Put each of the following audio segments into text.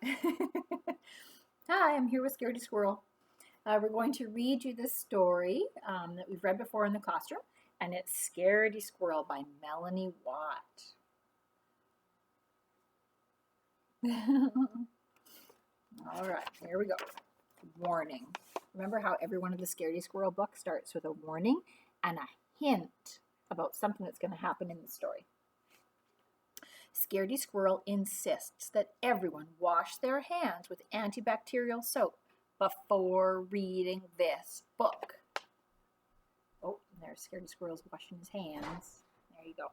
Hi, I'm here with Scaredy Squirrel. We're going to read you this story that we've read before in the classroom, and it's Scaredy Squirrel by Melanie Watt. All right, here we go. Warning. Remember how every one of the Scaredy Squirrel books starts with a warning and a hint about something that's going to happen in the story. Scaredy Squirrel insists that everyone wash their hands with antibacterial soap before reading this book. Oh, there's Scaredy Squirrel's washing his hands. There you go.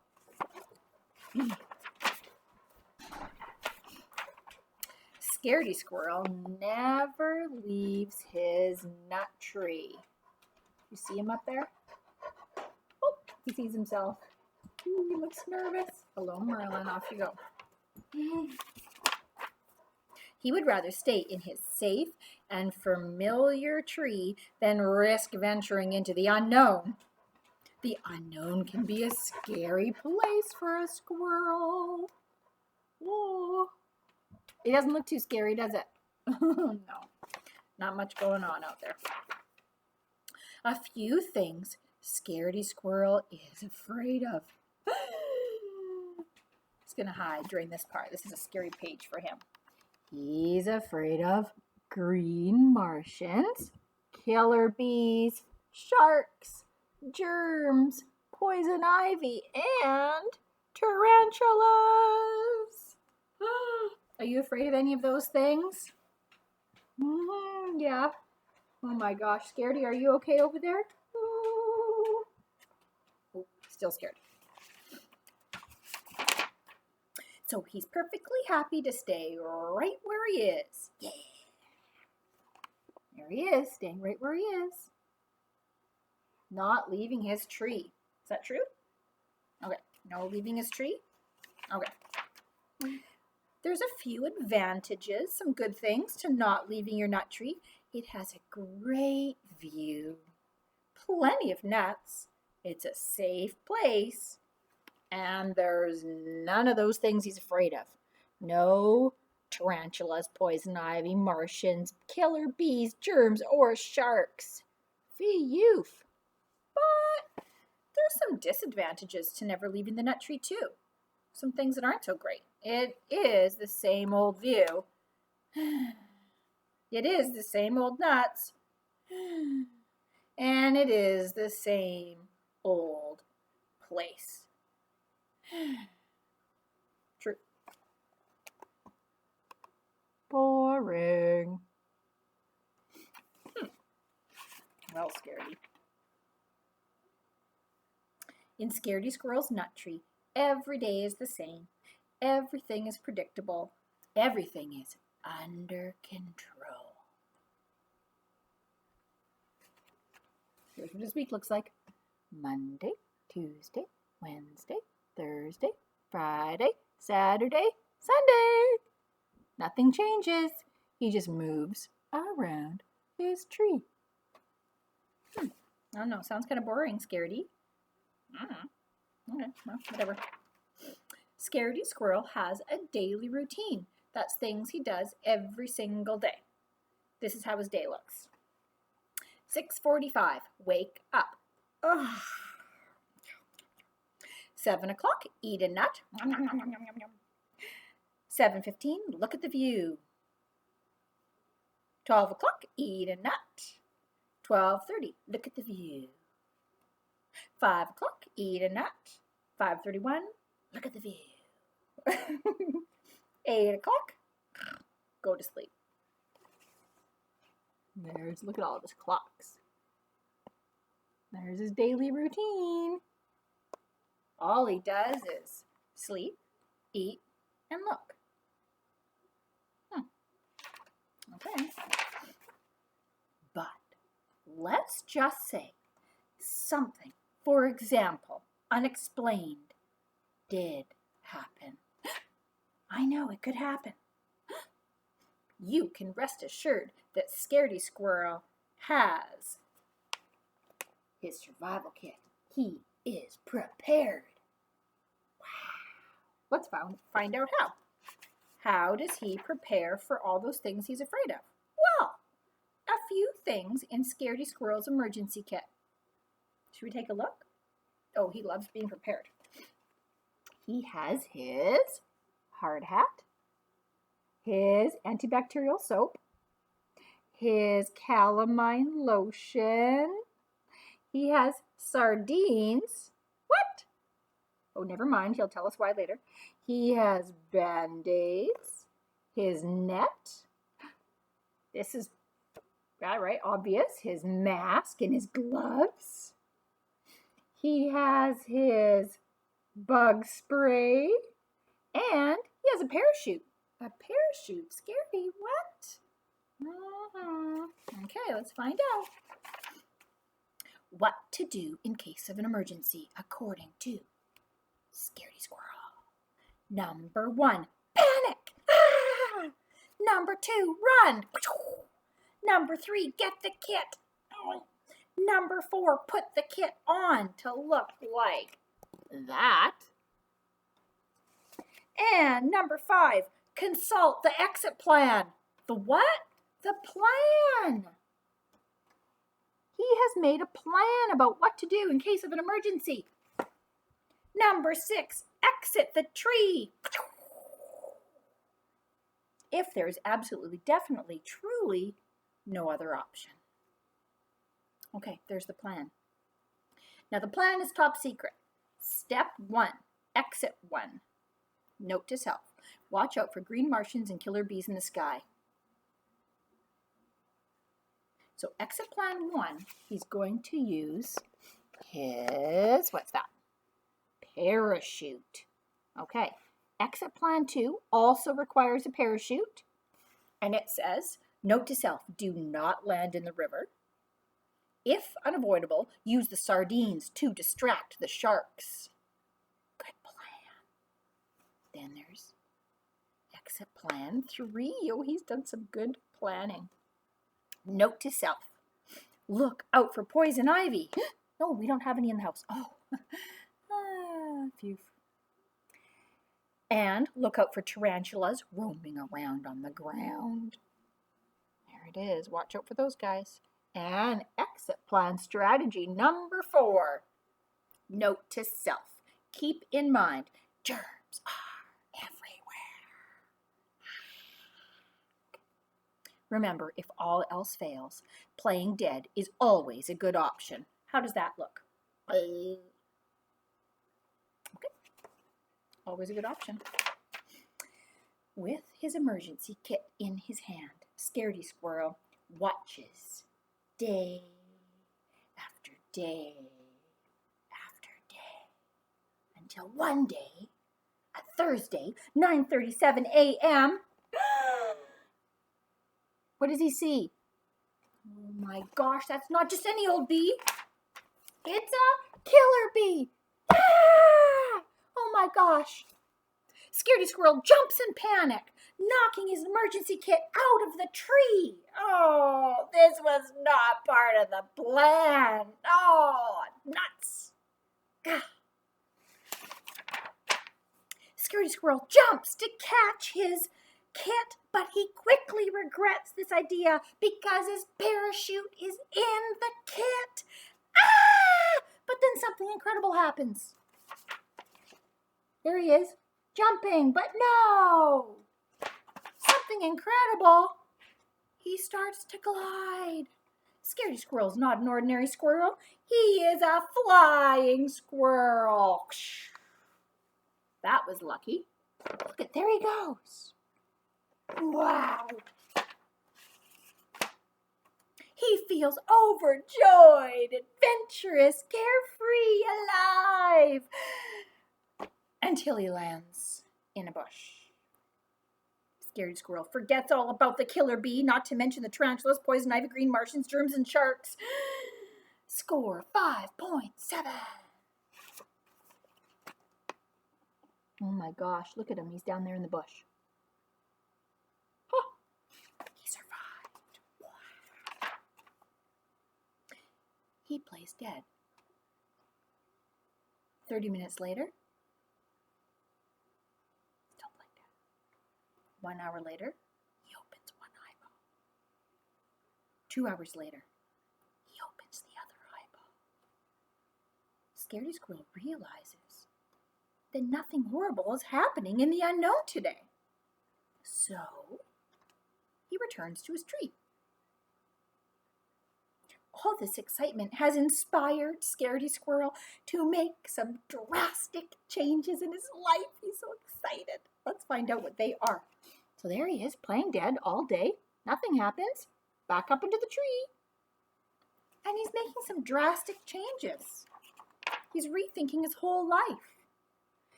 Scaredy Squirrel never leaves his nut tree. You see him up there? Oh, he sees himself. Ooh, he looks nervous. Hello, Merlin. Off you go. He would rather stay in his safe and familiar tree than risk venturing into the unknown. The unknown can be a scary place for a squirrel. Whoa. It doesn't look too scary, does it? No, not much going on out there. A few things Scaredy Squirrel is afraid of. He's going to hide during this part. This is a scary page for him. He's afraid of green Martians, killer bees, sharks, germs, poison ivy, and tarantulas. Are you afraid of any of those things? Yeah. Oh my gosh, Scaredy, are you okay over there? Oh, still scared. So he's perfectly happy to stay right where he is. Yeah. There he is, staying right where he is. Not leaving his tree. Is that true? Okay. No leaving his tree? Okay. There's a few advantages, some good things to not leaving your nut tree. It has a great view, plenty of nuts. It's a safe place. And there's none of those things he's afraid of. No tarantulas, poison ivy, Martians, killer bees, germs, or sharks. Phew. But there's some disadvantages to never leaving the nut tree too. Some things that aren't so great. It is the same old view. It is the same old nuts. And it is the same old place. True. Boring. Well, Scaredy. In Scaredy Squirrel's nut tree, every day is the same. Everything is predictable. Everything is under control. Here's what his week looks like. Monday, Tuesday, Wednesday, Thursday, Friday, Saturday, Sunday. Nothing changes. He just moves around his tree. I don't know. Sounds kind of boring, Scaredy. Okay, well, whatever. Scaredy Squirrel has a daily routine. That's things he does every single day. This is how his day looks. 6:45, wake up. Ugh. 7 o'clock, eat a nut. 7:15, look at the view. 12 o'clock, eat a nut. 12:30, look at the view. 5 o'clock, eat a nut. 5:31, look at the view. 8 o'clock, go to sleep. Look at all of his clocks. There's his daily routine. All he does is sleep, eat, and look. Okay. But let's just say something, for example, unexplained, did happen. I know it could happen. You can rest assured that Scaredy Squirrel has his survival kit. He is prepared. Wow. Let's find out how. How does he prepare for all those things he's afraid of? Well, a few things in Scaredy Squirrel's emergency kit. Should we take a look? Oh, he loves being prepared. He has his hard hat, his antibacterial soap, his calamine lotion. He has sardines. What? Oh, never mind. He'll tell us why later. He has Band-Aids, his net. This is, right, obvious. His mask and his gloves. He has his bug spray. And he has a parachute. A parachute. Scaredy, what? Okay, let's find out. What to do in case of an emergency, according to Scaredy Squirrel. Number 1, panic. Ah! Number 2, run. Number 3, get the kit. Number 4, put the kit on to look like that. And number 5, consult the exit plan. The what? The plan. He has made a plan about what to do in case of an emergency. Number 6, exit the tree. If there is absolutely, definitely, truly no other option. Okay, there's the plan. Now the plan is top secret. Step 1, exit 1. Note to self, watch out for green Martians and killer bees in the sky. So exit plan 1, he's going to use his, what's that? Parachute. Okay, exit plan 2 also requires a parachute. And it says, note to self, do not land in the river. If unavoidable, use the sardines to distract the sharks. Good plan. Then there's exit plan 3. Oh, he's done some good planning. Note to self, look out for poison ivy. No, we don't have any in the house. Oh, phew. And look out for tarantulas roaming around on the ground. There it is. Watch out for those guys. And exit plan strategy number 4. Note to self, keep in mind, germs are everywhere. Remember, if all else fails, playing dead is always a good option. How does that look? Okay. Always a good option. With his emergency kit in his hand, Scaredy Squirrel watches day after day after day until one day, a Thursday, 9:37 a.m., what does he see? Oh my gosh, that's not just any old bee. It's a killer bee. Ah! Oh my gosh. Scaredy Squirrel jumps in panic, knocking his emergency kit out of the tree. Oh, this was not part of the plan. Oh, nuts. Gah. Scaredy Squirrel jumps to catch his kit, but he quickly regrets this idea because his parachute is in the kit. Ah! But then something incredible happens. There he is, jumping, but no! Something incredible. He starts to glide. Scaredy Squirrel's not an ordinary squirrel. He is a flying squirrel. That was lucky. Look at, there he goes. Wow. He feels overjoyed, adventurous, carefree, alive, until he lands in a bush. Scaredy Squirrel forgets all about the killer bee, not to mention the tarantulas, poison ivy, green Martians, germs, and sharks. Score 5.7. Oh my gosh, look at him. He's down there in the bush. Oh, he survived. Wow. He plays dead. 30 minutes later, still playing dead. 1 hour later, he opens one eyeball. 2 hours later, he opens the other eyeball. Scaredy Squirrel realizes that nothing horrible is happening in the unknown today. So he returns to his tree. All this excitement has inspired Scaredy Squirrel to make some drastic changes in his life. He's so excited. Let's find out what they are. So there he is, playing dead all day. Nothing happens. Back up into the tree. And he's making some drastic changes. He's rethinking his whole life.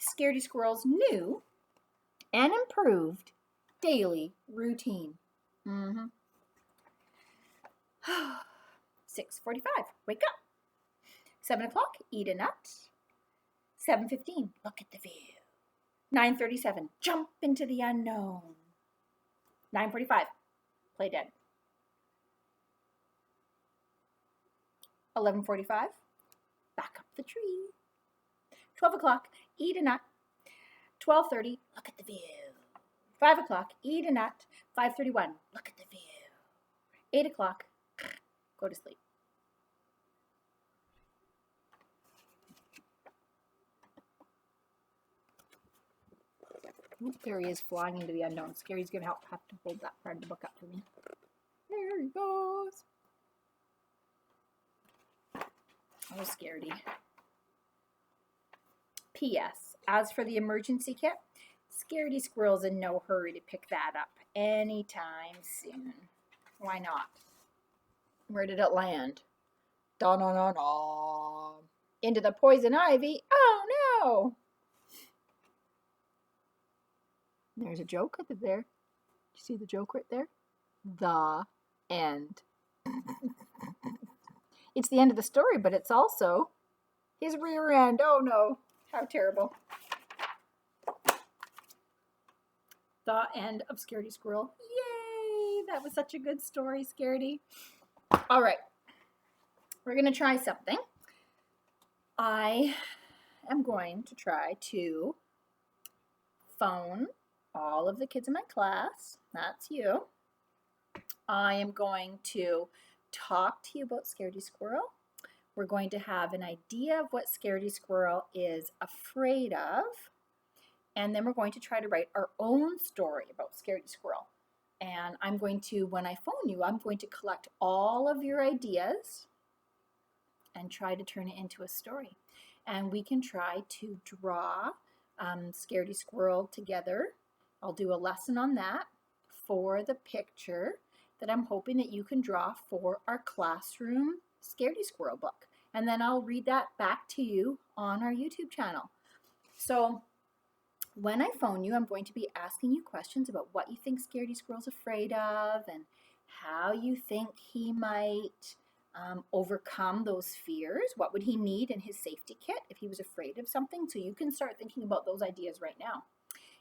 Scaredy Squirrel's new and improved daily routine. 6:45, wake up. 7 o'clock, eat a nut. 7:15, look at the view. 9:37, jump into the unknown. 9:45, play dead. 11:45, back up the tree. 12 o'clock, eat a nut. 12:30, look at the view. 5 o'clock, eat a nut. 5:31, look at the view. 8 o'clock, go to sleep. Oop, there he is, flying into the unknown. Scary's going to have to hold that part of the book up for me. There he goes. Oh, Scaredy. P.S. As for the emergency kit, Scaredy Squirrel's in no hurry to pick that up anytime soon. Why not? Where did it land? Da-na-na-na. Into the poison ivy. Oh, no! There's a joke right there. You see the joke right there? The end. It's the end of the story, but it's also his rear end. Oh no, how terrible. The end of Scaredy Squirrel. Yay, that was such a good story, Scaredy. All right, we're going to try something. I am going to try to phone all of the kids in my class. That's you. I am going to talk to you about Scaredy Squirrel. We're going to have an idea of what Scaredy Squirrel is afraid of. And then we're going to try to write our own story about Scaredy Squirrel. And I'm going to, when I phone you, I'm going to collect all of your ideas and try to turn it into a story. And we can try to draw Scaredy Squirrel together. I'll do a lesson on that for the picture that I'm hoping that you can draw for our classroom Scaredy Squirrel book. And then I'll read that back to you on our YouTube channel. So when I phone you, I'm going to be asking you questions about what you think Scaredy Squirrel's afraid of and how you think he might overcome those fears. What would he need in his safety kit if he was afraid of something? So you can start thinking about those ideas right now.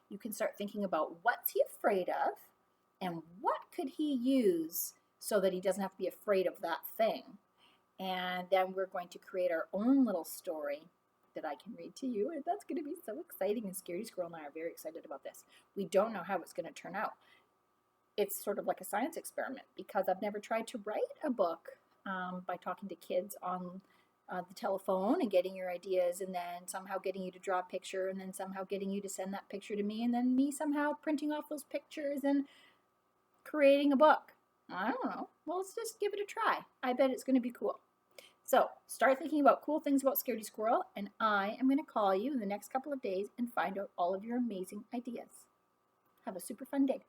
You can start thinking about what's he afraid of and what could he use so that he doesn't have to be afraid of that thing. And then we're going to create our own little story that I can read to you, and that's going to be so exciting. And Scaredy Squirrel and I are very excited about this. We don't know how it's going to turn out. It's sort of like a science experiment because I've never tried to write a book by talking to kids on the telephone and getting your ideas and then somehow getting you to draw a picture and then somehow getting you to send that picture to me and then me somehow printing off those pictures and creating a book. I don't know. Well, let's just give it a try. I bet it's going to be cool. So start thinking about cool things about Scaredy Squirrel, and I am going to call you in the next couple of days and find out all of your amazing ideas. Have a super fun day.